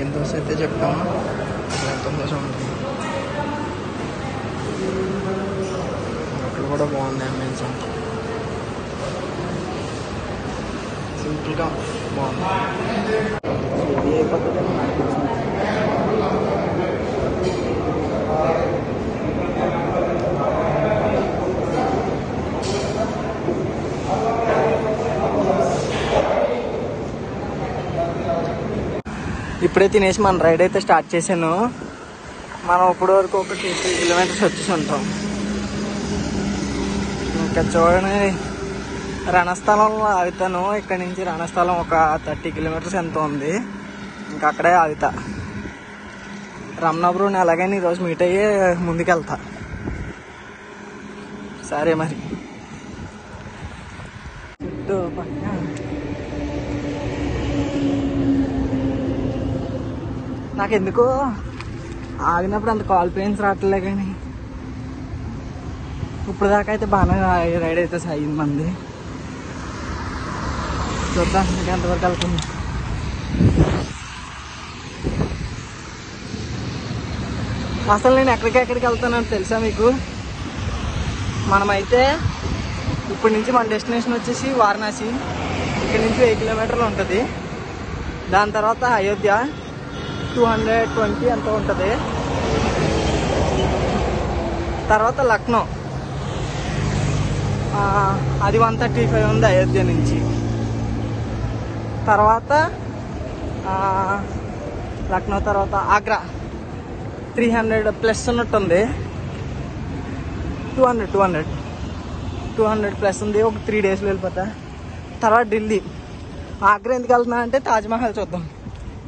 ఏం దోశ అయితే చెప్పాము ఎంత దోశ ఉంటుంది. అక్కడ కూడా బాగుంది. అంబియన్స్ అంతా సింపుల్గా బాగుంది. ఇది అయిపోతుంది. ఇప్పుడే తినేసి మన రైడ్ అయితే స్టార్ట్ చేశాను. మనం ఇప్పటి వరకు ఒక 2 కిలోమీటర్స్ వచ్చేసి ఉంటాం. ఇంకా చూడండి, రణస్థలంలో ఆగుతాను. ఇక్కడ నుంచి రణస్థలం ఒక 30 కిలోమీటర్స్ ఎంత ఉంది. ఇంకా అక్కడే ఆగుతా. రమణాపురం ఎలాగైనా ఈరోజు మీట్ అయ్యే ముందుకెళ్తా. సరే మరి. నాకెందుకో ఆగినప్పుడు అంత కాల్ పెయిన్స్ రావట్లే, కానీ ఇప్పుడు దాకా అయితే బాగానే రైడ్ అయితే అయింది మంది. చూద్దాం ఇంకా ఎంతవరకు వెళ్తుంది. అసలు నేను ఎక్కడికి వెళ్తానని తెలుసా మీకు? మనమైతే ఇప్పటి నుంచి మన డెస్టినేషన్ వచ్చేసి వారణాసి. ఇక్కడ నుంచి 1 కిలోమీటర్లు ఉంటుంది. దాని తర్వాత అయోధ్య 220 ఎంత ఉంటుంది. తర్వాత లక్నో అది 135 ఉంది అయోధ్య నుంచి. తర్వాత లక్నో తర్వాత ఆగ్రా 300+ ఉన్నట్టుంది. 200 ప్లస్ ఉంది. ఒక 3 డేస్లో వెళ్ళిపోతా. తర్వాత ఢిల్లీ. ఆగ్రా ఎందుకు వెళ్తున్నా అంటే తాజ్మహల్ చూద్దాం.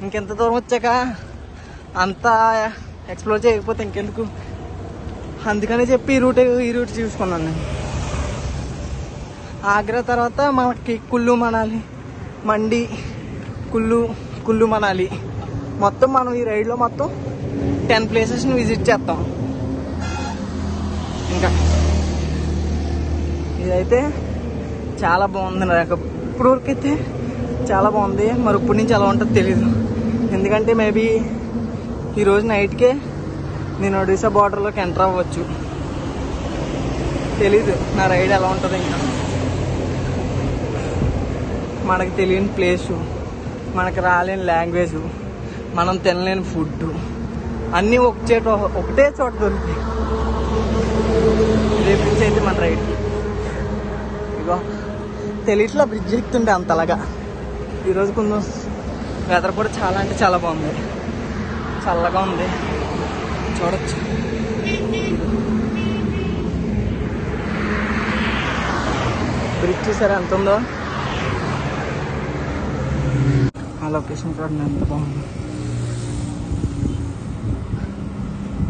ఇంకెంత దూరం వచ్చాక అంతా ఎక్స్ప్లోర్ చేయకపోతే ఇంకెందుకు, అందుకనే చెప్పి ఈ రూట్ చూసుకున్నాను నేను. ఆగ్రా తర్వాత మనకి కుల్లు మనాలి, మండి, కుల్లు మనాలి, మొత్తం మనం ఈ రైడ్లో మొత్తం 10 ప్లేసెస్ని విజిట్ చేస్తాం. ఇంకా ఇదైతే చాలా బాగుంది. నాకు ఇప్పుడు వరకు అయితే చాలా బాగుంది. మరి ఇప్పటి నుంచి ఎలా ఉంటుందో తెలీదు. ఎందుకంటే మేబీ ఈరోజు నైట్కే నేను ఒడిశా బార్డర్లోకి ఎంటర్ అవ్వచ్చు. తెలీదు నా రైడ్ ఎలా ఉంటుంది. ఇంకా మనకు తెలియని ప్లేసు, మనకు రాలేని లాంగ్వేజు, మనం తినలేని ఫుడ్ అన్నీ ఒకటే చోట దొరుకుతాయి. రేపు నుంచి అయితే మన రైడ్ ఇగో తెలియట్లా బ్రిడ్జ్ ఎక్కుతుంటే అంతలాగా. ఈరోజు కొంచెం వెదర్ కూడా చాలా అంటే చాలా బాగుంది. చల్లగా ఉంది, చూడొచ్చు. బ్రిడ్జ్ చూసారా ఎంత ఉందో. ఆ లొకేషన్ చూడండి ఎంత బాగుంది.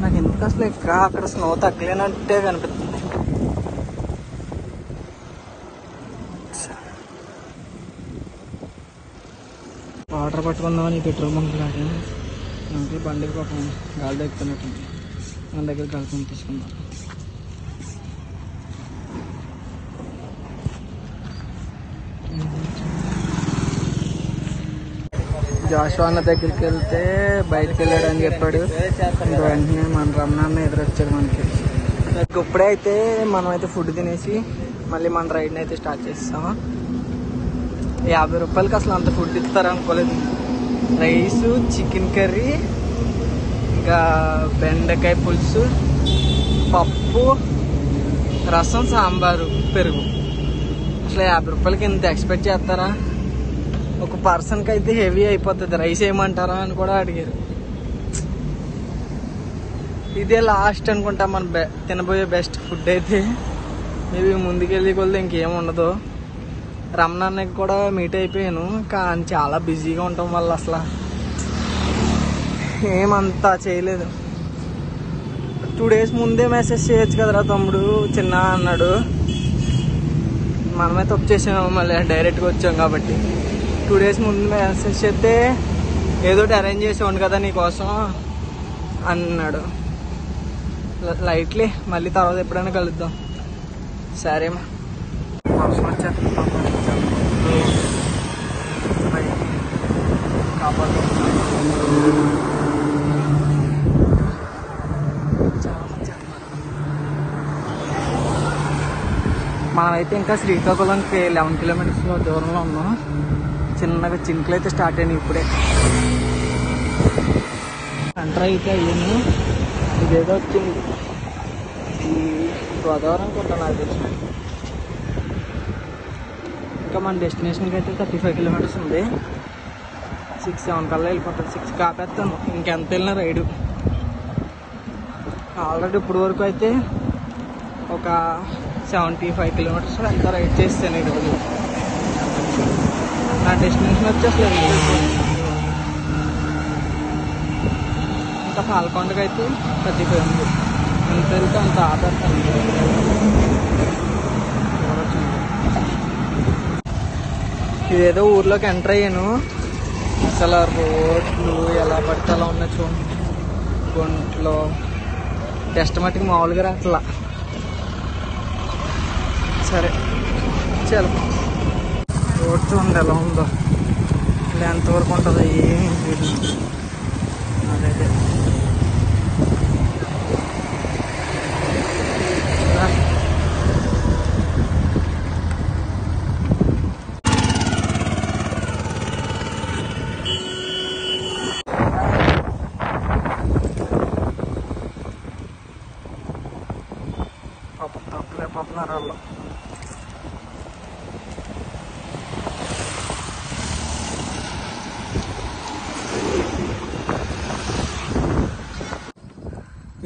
నాకు ఎందుకు అసలు అక్కడ స్నో తగ్గలేనట్టే కనిపిస్తుంది. వాటర్ పట్టుకుందామని పెట్రోల్ బంక్ లాగా మనకి బండికి పాపం గాలి దగ్గుతున్నట్టుంది. మన దగ్గర గాలి తీసుకుందాం. జాషువా అన్న దగ్గరికి వెళ్తే బయటకు వెళ్ళాడు అని చెప్పాడు. ఇంకా వెంటనే మన రమణాన్న ఎదురొచ్చాడు మనకి. ఇప్పుడే అయితే మనమైతే ఫుడ్ తినేసి మళ్ళీ మన రైడ్ని అయితే స్టార్ట్ చేస్తాము. 50 రూపాయలకి అసలు అంత ఫుడ్ ఇస్తారు అనుకోలేదు. రైసు, చికెన్ కర్రీ, ఇంకా బెండకాయ పులుసు, పప్పు, రసం, సాంబారు, పెరుగు. అసలు 50 రూపాయలకి ఇంత ఎక్స్పెక్ట్ చేస్తారా? ఒక పర్సన్కి అయితే హెవీ అయిపోతుంది. రైస్ ఏమంటారా అని కూడా అడిగారు. ఇదే లాస్ట్ అనుకుంటా మన తినబోయే బెస్ట్ ఫుడ్ అయితే. మేబీ ముందుకెళ్ళి కొద్ది ఇంకేం ఉండదు. రమణాన్నకి కూడా మీట్ అయిపోయాను, కానీ చాలా బిజీగా ఉండటం వల్ల అసలు ఏమంతా చేయలేదు. 2 డేస్ ముందే మెసేజ్ చేయొచ్చు కదరా తమ్ముడు చిన్న అన్నాడు. మనమే తప్పు చేసాము, మళ్ళీ డైరెక్ట్గా వచ్చాం కాబట్టి. 2 డేస్ ముందు మెసేజ్ చేస్తే ఏదోటి అరేంజ్ చేసేవాడు కదా నీకోసం అన్నాడు. లైట్లీ మళ్ళీ తర్వాత ఎప్పుడైనా కలుద్దాం. సరేమా. వర్షం వచ్చేస్తుంది. చేపలు. మనమైతే ఇంకా శ్రీకాకుళంకి 11 కిలోమీటర్స్ దూరంలో ఉన్నాం. చిన్నగా చినుకులు అయితే స్టార్ట్ అయినాయి ఇప్పుడే. ఎంటర్ అయితే అయ్యాను. ఇదేదో వచ్చింది ఈ గోదావరి అనుకుంటాను నాకు తెలిసి. ఇంకా మన డెస్టినేషన్కి అయితే 35 కిలోమీటర్స్ ఉంది. 6-7 కల్లా వెళ్ళిపోతాను. 6 కాపేస్తాను. ఇంకెంత వెళ్ళినా రైడు. ఆల్రెడీ ఇప్పుడు వరకు అయితే ఒక 75 కిలోమీటర్స్ ఎంత రైడ్ చేస్తాను ఈరోజు. నా డెస్టినేషన్ వచ్చేసలేదు. ఇంకా పాలకొండకి అయితే 35 ఉంది. ఎంత వెళ్తే అంత ఆపేస్తాను. ఇదేదో ఊర్లోకి ఎంటర్ అయ్యాను. అసలు రోడ్లు ఎలా పడితే అలా ఉన్నాయి చూడండి. గుంట్లో టెస్ట్ మట్టికి మామూలుగా రాట్లా. సరే చలో రోడ్ చూడండి ఎలా ఉందో. ఇలా ఎంతవరకు ఉంటుందో ఏమి తెలియదు. అదే పప్పునారాల్లో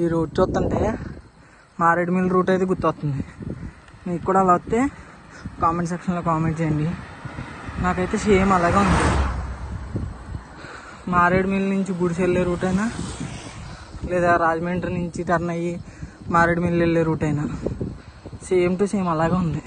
ఈ రూట్ చూస్తుంటే మారేడుమిల్లి రూట్ అయితే గుర్తొస్తుంది. మీకు కూడా అలా వస్తే కామెంట్ సెక్షన్లో కామెంట్ చేయండి. నాకైతే సేమ్ అలాగే ఉంది. మారేడుమిల్లి నుంచి గుడిసి వెళ్ళే రూట్ అయినా లేదా రాజమండ్రి నుంచి టర్న్ అయ్యి మారేడుమిల్లి వెళ్ళే రూట్ అయినా సేమ్ టు సేమ్ అలాగే ఉంది.